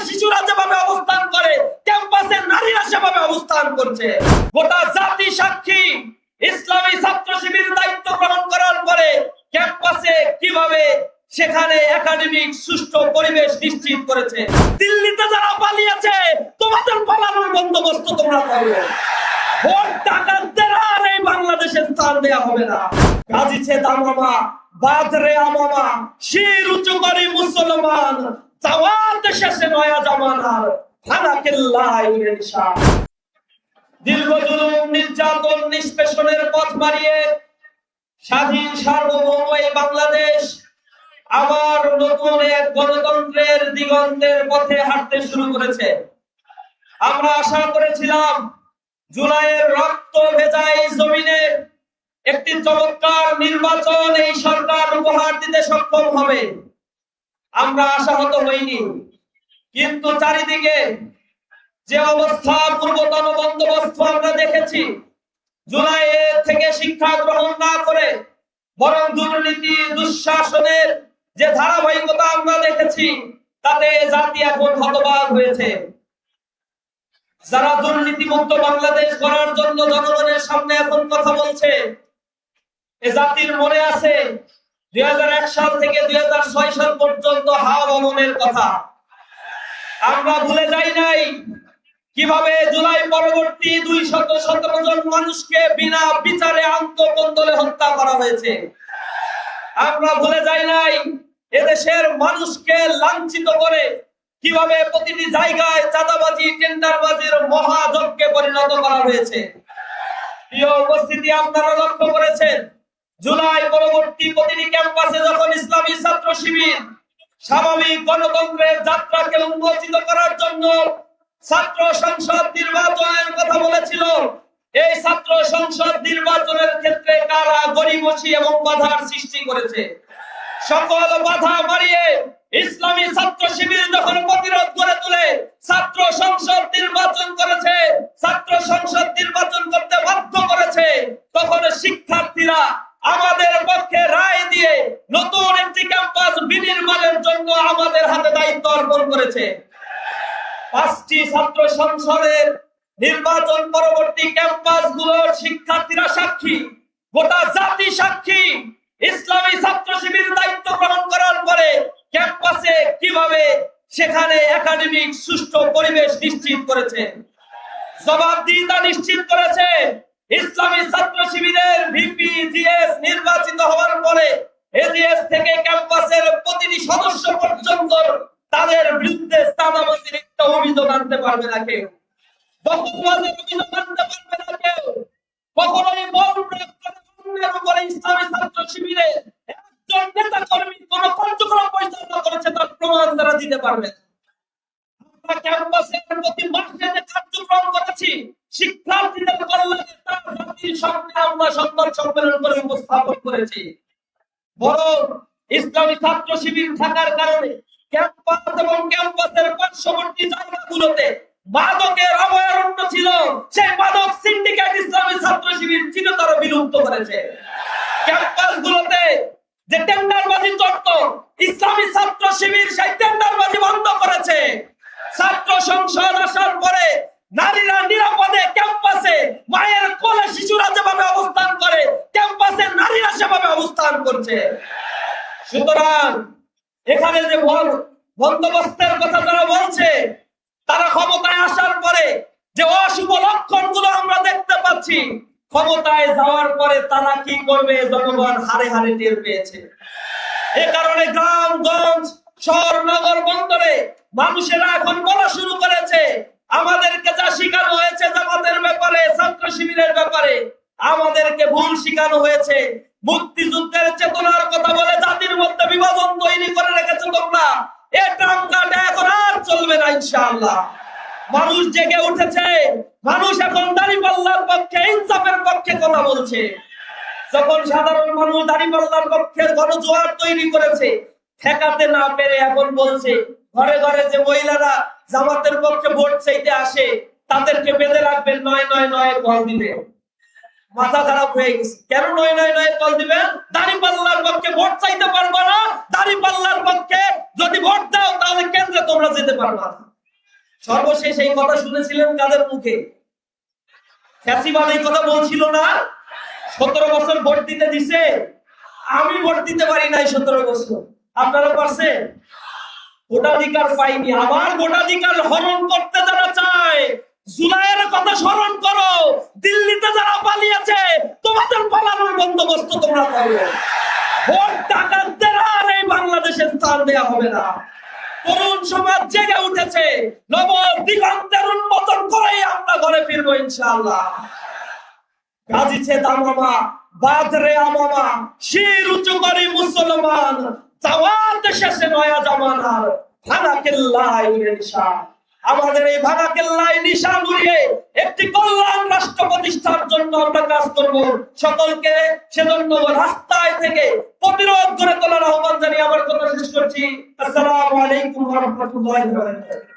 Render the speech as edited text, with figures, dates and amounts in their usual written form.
শিশুরা যেভাবে অবস্থান করে, ক্যাম্পাসে নারীরা সেভাবে অবস্থান করছে। গোটা জাতি সাক্ষী, ইসলামী ছাত্র শিবির দায়িত্ব গ্রহণ করার পরে ক্যাম্পাসে কিভাবে সেখানে একাডেমিক সুষ্ঠু পরিবেশ নিশ্চিত করেছে। দিল্লিতে যারা পালিয়েছে, তোমাদের পালানোর বন্দোবস্ত তোমরা করো। ভোট ডাকাতদের আর এই বাংলাদেশে স্থান দেয়া হবে না। গাজিছে দামামা, বাদরে আমামা, শির উঁচু করি মুসলমান, জাওয়াত শেষে নয়া জামানার ফানাকিল্লাহ ইনশা। দীর্ঘ জুলুম, নির্যাতন, নিষ্পেষণের পথ বাড়িয়ে স্বাধীন সার্বভৌম এই বাংলাদেশ আবার নতুন এক গণতন্ত্রের দিগন্তের পথে হাঁটতে শুরু করেছে। আমরা আশা করেছিলাম জুলাইয়ের রক্ত ভেজা এই জমিনে একটি চমৎকার নির্বাচন এই সরকার উপহার দিতে সক্ষম হবে। আমরা আশাহত হইনি, কিন্তু চারিদিকে যে অবস্থা, পূর্বতন বন্দোবস্ত আমরা দেখেছি, জুলাই থেকে শিক্ষা গ্রহণ না করে বরং দুর্নীতি, দুঃশাসনের যে ধারাবাহিকতা আমরা দেখেছি, তাতে জাতি এখন হতবাক হয়েছে। যারা দুর্নীতিমুক্ত বাংলাদেশ গড়ার জন্য জনগণের সামনে এখন কথা বলছে, এ জাতির মনে আছে 2001 সাল থেকে 2006 সাল পর্যন্ত হাওয়া ভবনের কথা। আমরা ভুলে যাই নাই কিভাবে জুলাই পরবর্তী 217 জন মানুষকে বিনা বিচারে আত্মকন্দলে হত্যা করা হয়েছে। আমরা ভুলে যাই নাই এদেশের মানুষকে লাঞ্ছিত করে কিভাবে প্রতিটি জায়গায় চাঁদাবাজি, টেন্ডারবাজির মহাযজ্ঞে পরিণত করা হয়েছে। প্রিয় উপস্থিতি, আপনারা লক্ষ্য করেছেন জুলাই পরবর্তী প্রতিটি ক্যাম্পাসে যখন ইসলামী ছাত্র শিবির স্বাভাবিক গণতন্ত্রের যাত্রাকে উন্মোচিত করার জন্য ছাত্র সংসদ নির্বাচনের কথা বলেছিল, এই ছাত্র সংসদ নির্বাচনের ক্ষেত্রে কারা গড়িমসি এবং বাধার সৃষ্টি করেছে। সকল বাধা মারিয়ে ইসলামী ছাত্র শিবির যখন প্রতিরোধ গড়ে তুলে ছাত্র সংসদ নির্বাচন করেছে, ছাত্র সংসদ নির্বাচন করতে বাধ্য করেছে, তখন শিক্ষার্থীরা আমাদের পক্ষে রায় দিয়ে নতুন একটি ক্যাম্পাস বিনির্মাণের জন্য আমাদের হাতে দায়িত্ব অর্পণ করেছে। 5টি ছাত্র সংসদের নির্বাচন পরবর্তী ক্যাম্পাস গুলোর শিক্ষার্থীরা সাক্ষী, গোটা জাতি সাক্ষী, ইসলামী ছাত্র শিবির দায়িত্ব গ্রহণ করার পরে ক্যাম্পাসে কিভাবে সেখানে একাডেমিক সুষ্ঠু পরিবেশ নিশ্চিত করেছে, জবাবদিহিতা নিশ্চিত করেছে। ইসলামী ছাত্র শিবিরের ভিপি জিএস নির্বাচিত হওয়ার পরে এজিএস থেকে ক্যাম্পাসের প্রতিটি সদস্য পর্যন্ত তাদের বিরুদ্ধে চাঁদাবাজির একটা অভিযোগ আনতে পারবে না কেউ, দখলবাজির অভিযোগ আনতে পারবে না কেউ, কখনোই বল প্রয়োগ করে অন্যের উপরে ইসলামী ছাত্র শিবিরে একজন নেতা কর্মী কোন কার্যক্রম পরিচালনা করেছে তার প্রমাণ তারা দিতে পারবে। আমরা ক্যাম্পাসে প্রতি মাসে যে কার্যক্রম করেছি, শিক্ষার্থীদের কল্যাণে তার জাতির সামনে আমরা সংবাদ সম্মেলন করে উপস্থাপন করেছি। বরং ইসলামী ছাত্র শিবির থাকার কারণে ক্যাম্পাস এবং ক্যাম্পাসের পার্শ্ববর্তী জায়গাগুলোতে মাদকের অভয়ারণ্য ছিল, সেই মাদক সিন্ডিকেট ইসলামী ছাত্র শিবির চিরতর বিলুপ্ত করেছে। ক্যাম্পাসগুলোতে যে টেন্ডারবাজি চলত, ইসলামী ছাত্র শিবির সেই টেন্ডারবাজি বন্ধ করেছে। ছাত্র সংসদ আসার পরে নারীরা নিরাপদে ক্যাম্পাসে, মায়ের কোলে শিশুরা যেভাবে অবস্থান করে, ক্যাম্পাসে নারীরা সেভাবে অবস্থান করছে। সুতরাং এখানে যে বন্দোবস্তের কথা যারা বলছে, তারা ক্ষমতায় আসার পরে যে অশুভ লক্ষণ গুলো আমরা দেখতে পাচ্ছি, ক্ষমতায় যাওয়ার পরে তারা কি করবে জনগণ হারে হারে টের পেয়েছে। এ কারণে গ্রামগঞ্জ, শহর, নগর, বন্দরে মানুষেরা এখন বলা শুরু করেছে, আমাদেরকে যা শিখানো হয়েছে জামাতের ব্যাপারে, ছাত্র শিবিরের ব্যাপারে, আমাদেরকে ভুল শিখানো হয়েছে। মুক্তিযুদ্ধের চেতনার কথা বলে জাতির মধ্যে বিভাজন তৈরি করে রেখেছে তোমরা, এ ট্রামকাটা এখন আর চলবে না ইনশাআল্লাহ। মানুষ জেগে উঠেছে, মানুষ এখন দাঁড়িপাল্লার পক্ষে, ইনসাফের পক্ষে কথা বলছে। যখন সাধারণ মানুষ দাঁড়িপাল্লার পক্ষে গণজোয়ার তৈরি করেছে, ঠেকাতে না পেরে এখন বলছে ঘরে ঘরে যে মহিলারা জামাতের পক্ষে ভোট চাইতে আসে তাদেরকে বেঁধে রাখবেন, 999 কল দিবে। মাথা খারাপ হয়ে গেছে, কেন 999 কল দিবেন? দাঁড়িপাল্লার পক্ষে ভোট চাইতে পারবা না, দাঁড়িপাল্লার পক্ষে যদি ভোট দাও তাহলে কেন্দ্রে তোমরা যেতে পারবা না। সর্বশেষ এই কথা শুনেছিলেন কাদের মুখে? ফ্যাসিবাদ এই কথা বলছিল না? 17 বছর ভোট দিতে দিছে। আমি ভোট দিতে পারি নাই 17 বছর, আপনারা পারছেন? ভোটাধিকার পাইনি। আমার ভোটাধিকার হরণ করতে যারা চায়, জুলাইয়ের কথা স্মরণ করো। দিল্লিতে যারা পালিয়েছে, তোমাদের পালানোর বন্দোবস্ত তোমরা করো। ভোট ডাকাতদের আর এই বাংলাদেশে স্থান দেয়া হবে না। তরুণ সমাজ জেগে উঠেছে, নব দিগন্তের উন্মোচন করেই আমরা ঘরে ফিরবো ইনশাআল্লাহ। গাজিছে দামামা, বাদরে আমামা, শির উঁচু করি মুসলমান, জাওয়াত শেষে নয়া জামানার ভাঙা কেল্লায় উড়ে নিশা। আমাদের এই ভাঙা কেল্লায় নিশা উড়িয়ে একটি কল্যাণ রাষ্ট্র প্রতিষ্ঠার জন্য আমরা কাজ করব। সকলকে সেজন্য রাস্তায় থেকে প্রতিরোধ করে তোলার আহ্বান জানিয়ে আমার কথা শেষ করছি। আসসালামু আলাইকুম ওয়া রাহমাতুল্লাহি ওয়া বারাকাতুহু।